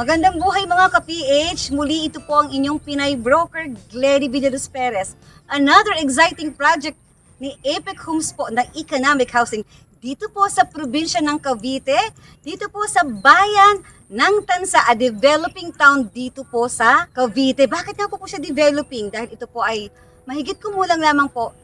Magandang buhay mga ka-PH! Muli ito po ang inyong Pinay broker, Gledy Villaros Perez. Another exciting project ni Apex Homes po na economic housing dito po sa probinsya ng Cavite, dito po sa bayan ng Tanza, a developing town dito po sa Cavite. Bakit nga po siya developing? Dahil ito po ay mahigit kumulang lamang po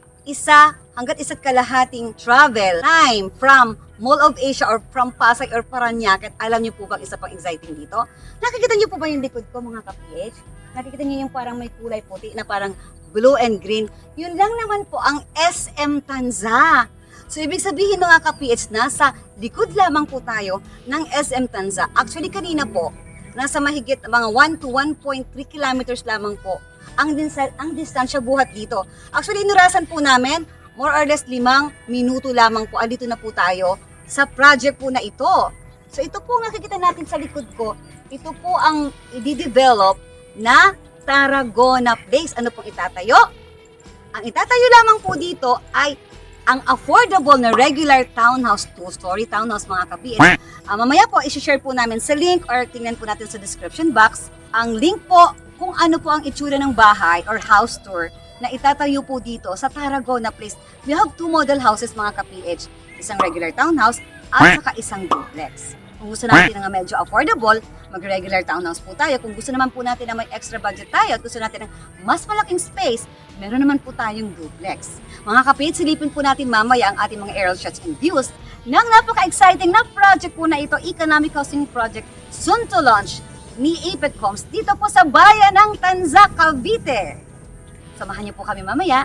hanggat isa't kalahating travel time from Mall of Asia or from Pasay or Parañaque. At alam niyo po bang isa pang exciting dito? Nakikita niyo po ba yung likod ko mga ka-PH? Nakikita niyo yung parang may kulay puti na parang blue and green? Yun lang naman po ang SM Tanza. So ibig sabihin mga ka-PH, nasa likod lamang po tayo ng SM Tanza. Actually kanina po, nasa mahigit mga 1 to 1.3 kilometers lamang po ang distansya buhat dito. Actually inurasan po namin, more or less 5 minuto lamang po, andito na po tayo sa project po na ito. So ito po nakikita natin sa likod ko, ito po ang i-develop na Tarragona Place. Ano pong itatayo? Ang itatayo lamang po dito ay ang affordable na regular townhouse, 2-story townhouse mga ka-PH. Mamaya po, isi-share po namin sa link or tingnan po natin sa description box ang link po kung ano po ang itsura ng bahay or house tour na itatayo po dito sa Tarragona Place. We have 2 model houses mga ka-PH. Isang regular townhouse at saka isang duplex. Kung gusto natin na medyo affordable, mag-regular townhouse po tayo. Kung gusto naman po natin na may extra budget tayo at gusto natin ng mas malaking space, meron naman po tayong duplex. Mga ka-PH, silipin po natin mamaya ang ating mga aerial shots and views ng napaka-exciting na project po na ito, economic housing project, soon to launch ni Apex Homes dito po sa bayan ng Tanza, Cavite. Samahan niyo po kami mamaya.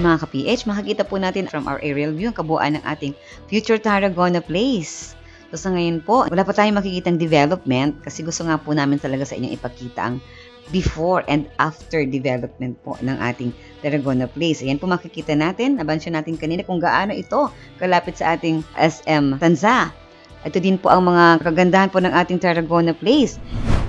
Mga ka-PH, makikita po natin from our aerial view ang kabuuan ng ating future Tarragona Place. So sa ngayon po, wala pa tayong makikitang development kasi gusto nga po namin talaga sa inyong ipakita ang before and after development po ng ating Tarragona Place. Ayan po makikita natin, nabansya natin kanina kung gaano ito kalapit sa ating SM Tanza. Ito din po ang mga kagandahan po ng ating Tarragona Place.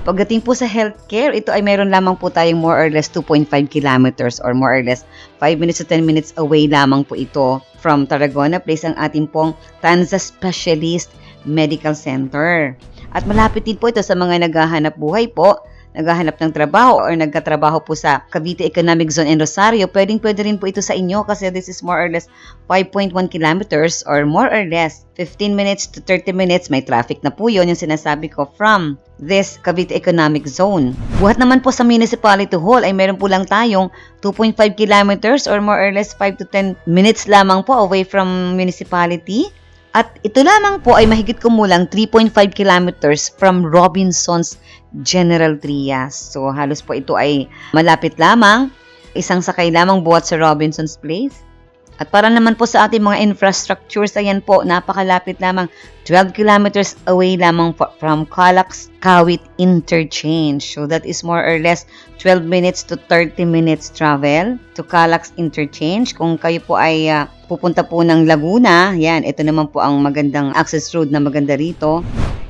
Pagdating po sa healthcare, ito ay meron lamang po tayong more or less 2.5 kilometers or more or less 5 minutes to 10 minutes away lamang po ito from Tarragona Place ang ating pong Tanza Specialist Medical Center. At malapit din po ito sa mga naghahanap buhay po, naghahanap ng trabaho or nagkatrabaho po sa Cavite Economic Zone and Rosario. Pwede rin po ito sa inyo kasi this is more or less 5.1 kilometers or more or less 15 minutes to 30 minutes. May traffic na po yun yung sinasabi ko from this Cavite Economic Zone. Buhat naman po sa Municipality Hall ay meron po lang tayong 2.5 kilometers or more or less 5 to 10 minutes lamang po away from municipality. At ito lamang po ay mahigit kumulang 3.5 kilometers from Robinson's General Trias. So halos po ito ay malapit lamang. Isang sakay lamang buhat sa Robinson's Place. At para naman po sa ating mga infrastructures, ayan po, napakalapit lamang. 12 kilometers away lamang po from Calax-Kawit Interchange. So that is more or less 12 minutes to 30 minutes travel to Calax Interchange. Kung kayo po ay pupunta po ng Laguna, yan, ito naman po ang magandang access road na maganda rito.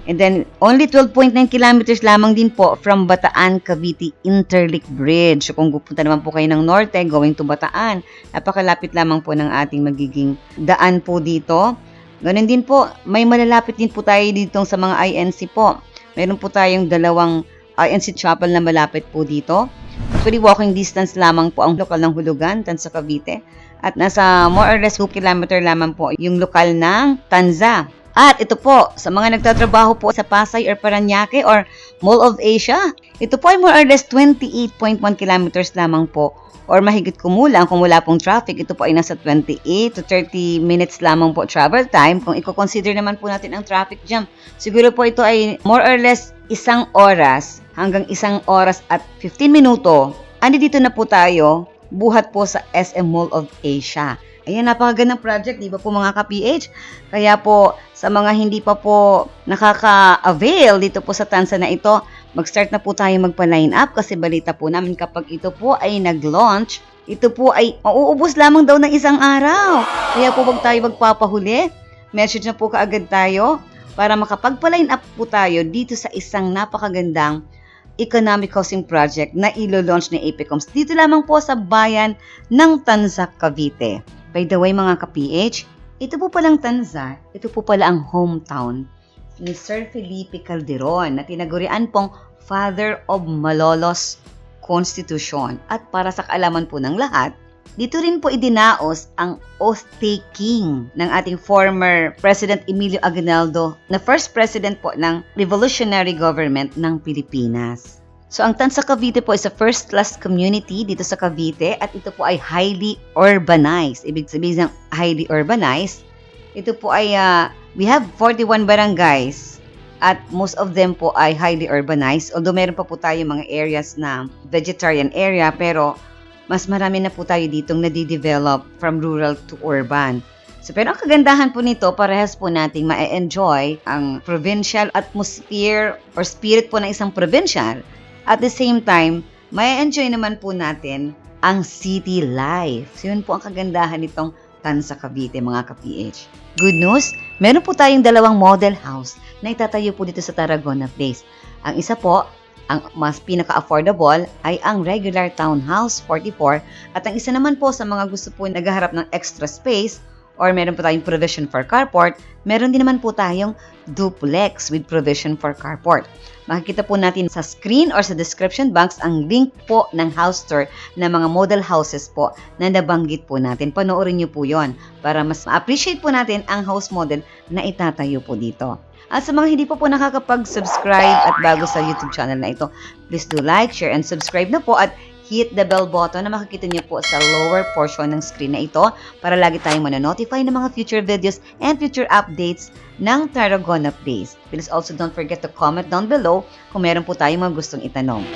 And then, only 12.9 kilometers lamang din po from Bataan-Cavite Interlink Bridge. So, kung pupunta naman po kayo ng norte, going to Bataan, napakalapit lamang po ng ating magiging daan po dito. Ganun din po, may malalapit din po tayo dito sa mga INC po. Meron po tayong 2 INC chapel na malapit po dito. Actually, walking distance lamang po ang lokal ng Hulugan, Tanza, Cavite. At nasa more or less 2 kilometer lamang po yung lokal ng Tanza. At ito po, sa mga nagtatrabaho po sa Pasay or Parañaque or Mall of Asia, ito po ay more or less 28.1 kilometers lamang po or mahigit kumulang kung wala pong traffic. Ito po ay nasa 28 to 30 minutes lamang po travel time. Kung i-consider naman po natin ang traffic jam, siguro po ito ay more or less 1 oras hanggang 1 oras at 15 minuto. Andi dito na po tayo, buhat po sa SM Mall of Asia. Ayan, napakagandang project, di ba po mga ka-PH? Kaya po, sa mga hindi pa po nakaka-avail dito po sa Tanza na ito, mag-start na po tayo magpa-line up kasi balita po namin kapag ito po ay nag-launch, ito po ay mauubos lamang daw ng 1 araw. Kaya po wag tayo magpapahuli. Message na po kaagad tayo para makapagpa-line up po tayo dito sa isang napakagandang economic housing project na ilo-launch ni APEC Homes dito lamang po sa bayan ng Tanza, Cavite. By the way mga ka-PH, ito po palang Tanza, ito po pala ang hometown ni Sir Felipe Calderon na tinagurian pong Father of Malolos Constitution. At para sa kaalaman po ng lahat, dito rin po idinaos ang oath-taking ng ating former President Emilio Aguinaldo na first president po ng revolutionary government ng Pilipinas. So ang Tanza Cavite po is a first-class community dito sa Cavite at ito po ay highly urbanized. Ibig sabihin ng highly urbanized, ito po ay we have 41 barangays at most of them po ay highly urbanized. Although meron pa po tayo mga areas na vegetarian area pero mas marami na po tayo ditong nadidevelop from rural to urban. So, pero ang kagandahan po nito, parehas po nating ma-enjoy ang provincial atmosphere or spirit po ng isang provincial. At the same time, ma-enjoy naman po natin ang city life. So, yun po ang kagandahan nitong Tanza Cavite, mga ka-PH. Good news, meron po tayong 2 model house na itatayo po dito sa Tarragona Place. Ang isa po, ang mas pinaka-affordable ay ang regular townhouse 44 at ang isa naman po sa mga gusto po naghaharap ng extra space or meron po tayong provision for carport, meron din naman po tayong duplex with provision for carport. Makikita po natin sa screen or sa description box ang link po ng house tour ng mga model houses po na nabanggit po natin. Panoorin niyo po yon para mas ma-appreciate po natin ang house model na itatayo po dito. At sa mga hindi po nakakapag-subscribe at bago sa YouTube channel na ito, please do like, share, and subscribe na po at hit the bell button na makikita niyo po sa lower portion ng screen na ito para lagi tayong manonotify ng mga future videos and future updates ng Tarragona Place. Please also don't forget to comment down below kung meron po tayong mga gustong itanong.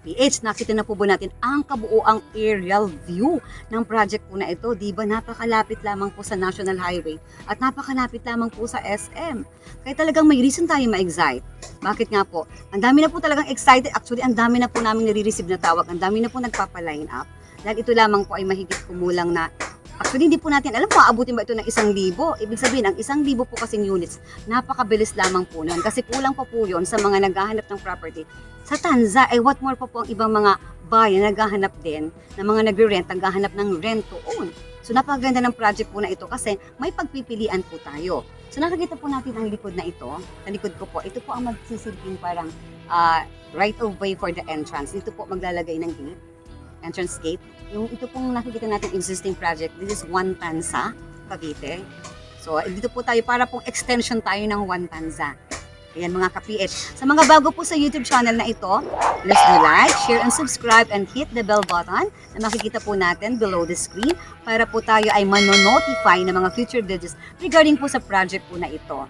PH, nakita na po ba natin ang kabuuang aerial view ng project po na ito? Di ba napakalapit lamang po sa National Highway at napakalapit lamang po sa SM. Kaya talagang may reason tayo ma-excite. Bakit nga po? Ang dami na po talagang excited. Actually, ang dami na po namin nare-receive na tawag. Ang dami na po nagpapa-line up. Dahil ito lamang po ay mahigit kumulang na actually, hindi po natin alam kung aabutin ba ito ng 1,000. Ibig sabihin, ang 1,000 po kasing units, napakabilis lamang po nun. Kasi kulang pa po yun sa mga naghahanap ng property. Sa Tanza, what more pa po ang ibang mga bayan naghahanap din, na mga nagre-rent, naghahanap ng rent to own. So, napakaganda ng project po na ito kasi may pagpipilian po tayo. So, nakikita po natin ang likod na ito. Sa likod ko po, ito po ang magsisilbing parang right of way for the entrance. Dito po maglalagay ng gate, entrance gate. Yung ito pong nakikita natin existing project, this is One Tanza, Cavite. So, dito po tayo para pong extension tayo ng One Tanza. Ayan mga ka-PH. Sa mga bago po sa YouTube channel na ito, let's do like, share, and subscribe and hit the bell button na makikita po natin below the screen para po tayo ay manonotify ng mga future videos regarding po sa project po na ito.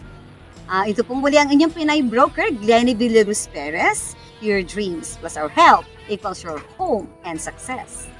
Ito pong muli ang inyong Pinay broker, Glenny Villaruz Perez. Your dreams plus our help equals your home and success.